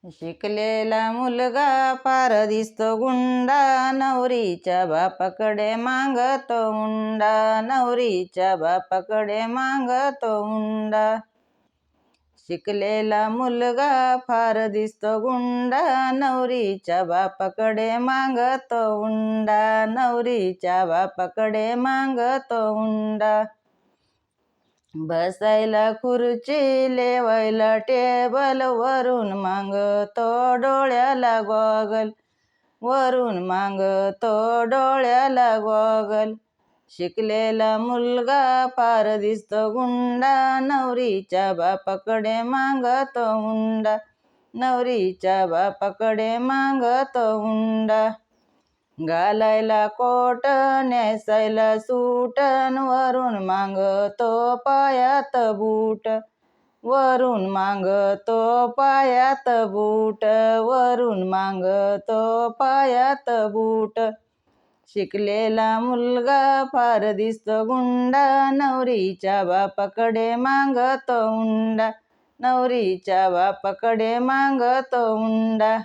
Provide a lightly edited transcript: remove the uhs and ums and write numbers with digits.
शिकलेला मुलगा फार दिसतो गुंडा, नवरीच्या बापाकडे मागतो हुंडा, नवरीच्या बापाकडे मागतो हुंडा. शिकलेला मुलगा फार दिसतो गुंडा, नवरीच्या बापाकडे मागतो हुंडा, नवरीच्या बापाकडे मागतो हुंडा. बसायला खुर्ची, लेवायला टेबल, वरून मागतो डोळ्याला गॉगल, वरून मागतो डोळ्याला गॉगल. शिकलेला मुलगा फार दिसतो गुंडा, नवरीच्या बापाकडे मागतो हुंडा, नवरीच्या बापाकडे मागतो हुंडा. घालायला कोट, नेसायला सूट, वरून मागतो पायात बूट, वरून मागतो पायात बूट, वरून मागतो पायात बूट. शिकलेला मुलगा फार दिसतो गुंडा, नवरीच्या बापाकडे मागतो हुंडा, नवरीच्या बापाकडे मागतो हुंडा.